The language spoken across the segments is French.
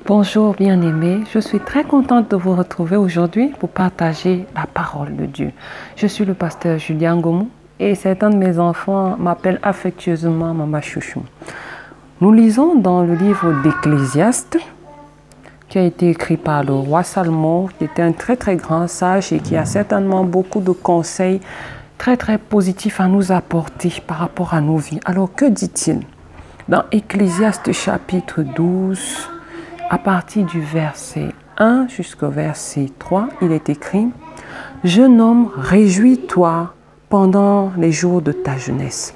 Bonjour bien-aimés, je suis très contente de vous retrouver aujourd'hui pour partager la parole de Dieu. Je suis le pasteur Julien Gomou et certains de mes enfants m'appellent affectueusement Mama Chouchou. Nous lisons dans le livre d'Ecclésiaste qui a été écrit par le roi Salomon, qui était un très grand sage et qui a certainement beaucoup de conseils très positifs à nous apporter par rapport à nos vies. Alors que dit-il? Dans Ecclésiaste chapitre 12, à partir du verset 1 jusqu'au verset 3, il est écrit « Jeune homme, réjouis-toi pendant les jours de ta jeunesse.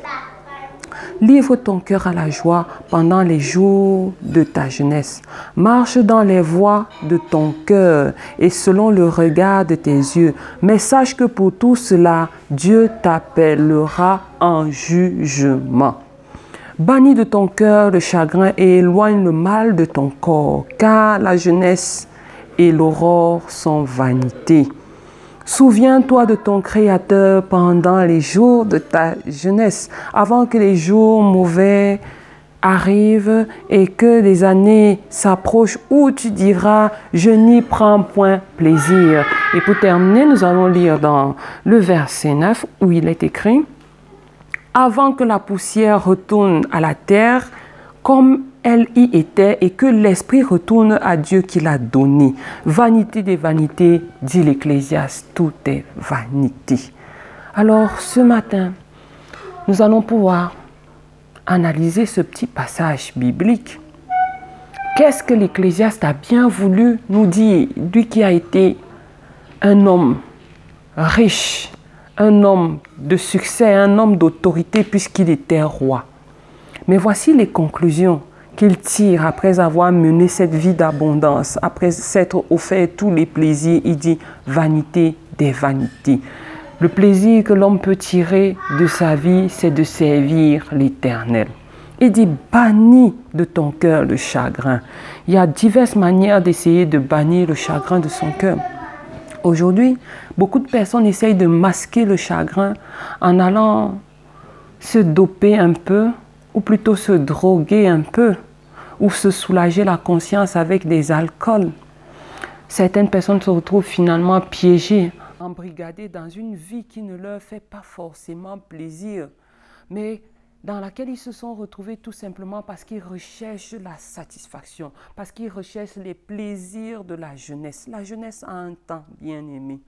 Livre ton cœur à la joie pendant les jours de ta jeunesse. Marche dans les voies de ton cœur et selon le regard de tes yeux. Mais sache que pour tout cela, Dieu t'appellera en jugement. Bannis de ton cœur le chagrin et éloigne le mal de ton corps, car la jeunesse et l'aurore sont vanité. Souviens-toi de ton Créateur pendant les jours de ta jeunesse, avant que les jours mauvais arrivent et que les années s'approchent où tu diras « je n'y prends point plaisir ». Et pour terminer, nous allons lire dans le verset 9 où il est écrit « Avant que la poussière retourne à la terre, comme elle y était, et que l'esprit retourne à Dieu qui l'a donné. Vanité des vanités, dit l'Ecclésiaste, tout est vanité. » Alors, ce matin, nous allons pouvoir analyser ce petit passage biblique. Qu'est-ce que l'Ecclésiaste a bien voulu nous dire, lui qui a été un homme riche, un homme de succès, un homme d'autorité puisqu'il était roi. Mais voici les conclusions qu'il tire après avoir mené cette vie d'abondance, après s'être offert tous les plaisirs. Il dit « vanité des vanités ». Le plaisir que l'homme peut tirer de sa vie, c'est de servir l'Éternel. Il dit « bannis de ton cœur le chagrin ». Il y a diverses manières d'essayer de bannir le chagrin de son cœur. Aujourd'hui, beaucoup de personnes essayent de masquer le chagrin en allant se doper un peu, ou plutôt se droguer un peu, ou se soulager la conscience avec des alcools. Certaines personnes se retrouvent finalement piégées, embrigadées dans une vie qui ne leur fait pas forcément plaisir, mais dans laquelle ils se sont retrouvés tout simplement parce qu'ils recherchent la satisfaction, parce qu'ils recherchent les plaisirs de la jeunesse. La jeunesse a un temps bien aimé.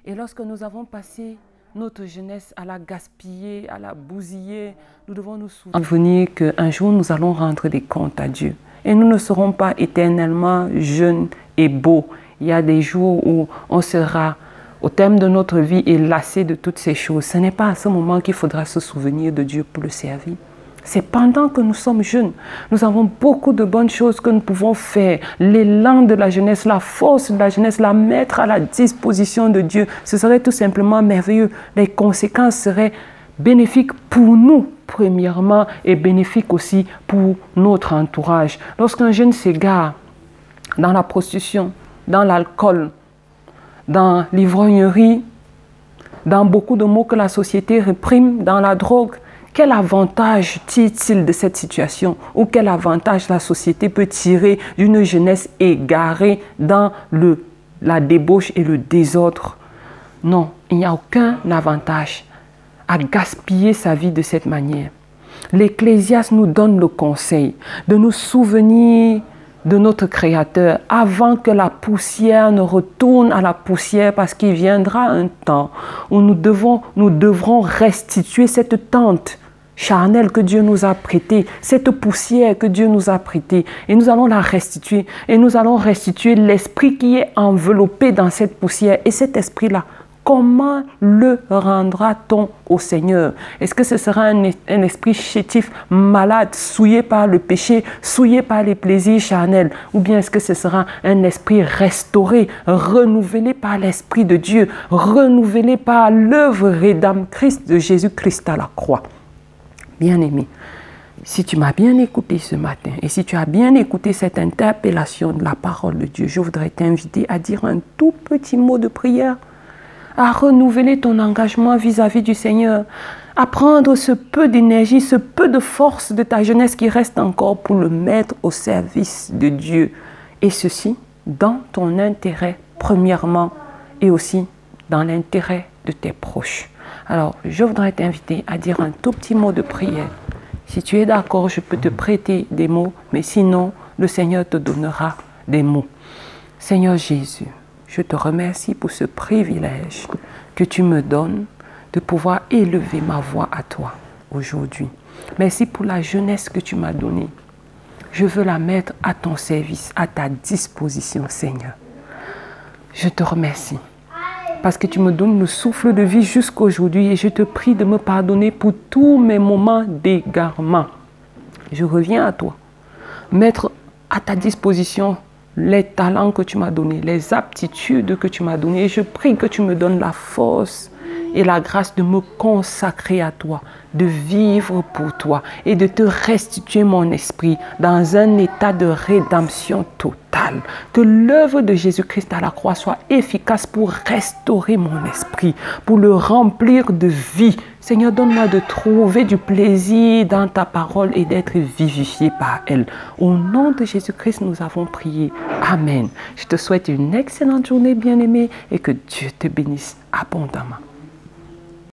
Et lorsque nous avons passé notre jeunesse à la gaspiller, à la bousiller, nous devons nous souvenir qu'un jour nous allons rendre des comptes à Dieu. Et nous ne serons pas éternellement jeunes et beaux. Il y a des jours où on sera au terme de notre vie et lassé de toutes ces choses. Ce n'est pas à ce moment qu'il faudra se souvenir de Dieu pour le servir. C'est pendant que nous sommes jeunes. Nous avons beaucoup de bonnes choses que nous pouvons faire. L'élan de la jeunesse, la force de la jeunesse, la mettre à la disposition de Dieu. Ce serait tout simplement merveilleux. Les conséquences seraient bénéfiques pour nous, premièrement, et bénéfiques aussi pour notre entourage. Lorsqu'un jeune s'égare dans la prostitution, dans l'alcool, dans l'ivrognerie, dans beaucoup de maux que la société réprime, dans la drogue, quel avantage tire-t-il de cette situation? Ou quel avantage la société peut tirer d'une jeunesse égarée dans la débauche et le désordre? Non, il n'y a aucun avantage à gaspiller sa vie de cette manière. L'Ecclésiaste nous donne le conseil de nous souvenir de notre Créateur avant que la poussière ne retourne à la poussière, parce qu'il viendra un temps où nous devrons restituer cette tente charnelle que Dieu nous a prêtée, cette poussière que Dieu nous a prêtée, et nous allons la restituer, et nous allons restituer l'esprit qui est enveloppé dans cette poussière. Et cet esprit-là, comment le rendra-t-on au Seigneur? Est-ce que ce sera un esprit chétif, malade, souillé par le péché, souillé par les plaisirs charnels? Ou bien est-ce que ce sera un esprit restauré, renouvelé par l'Esprit de Dieu, renouvelé par l'œuvre rédemptrice de Jésus-Christ à la croix? Bien-aimé, si tu m'as bien écouté ce matin et si tu as bien écouté cette interpellation de la parole de Dieu, je voudrais t'inviter à dire un tout petit mot de prière, à renouveler ton engagement vis-à-vis du Seigneur, à prendre ce peu d'énergie, ce peu de force de ta jeunesse qui reste encore pour le mettre au service de Dieu. Et ceci dans ton intérêt premièrement et aussi dans l'intérêt de tes proches. Alors, je voudrais t'inviter à dire un tout petit mot de prière. Si tu es d'accord, je peux te prêter des mots, mais sinon, le Seigneur te donnera des mots. Seigneur Jésus, je te remercie pour ce privilège que tu me donnes de pouvoir élever ma voix à toi aujourd'hui. Merci pour la jeunesse que tu m'as donnée. Je veux la mettre à ton service, à ta disposition, Seigneur. Je te remercie parce que tu me donnes le souffle de vie jusqu'aujourd'hui et je te prie de me pardonner pour tous mes moments d'égarement. Je reviens à toi, mettre à ta disposition les talents que tu m'as donnés, les aptitudes que tu m'as données. Et je prie que tu me donnes la force et la grâce de me consacrer à toi, de vivre pour toi et de te restituer mon esprit dans un état de rédemption totale. Que l'œuvre de Jésus-Christ à la croix soit efficace pour restaurer mon esprit, pour le remplir de vie. Seigneur, donne-moi de trouver du plaisir dans ta parole et d'être vivifié par elle. Au nom de Jésus-Christ, nous avons prié. Amen. Je te souhaite une excellente journée, bien-aimée, et que Dieu te bénisse abondamment.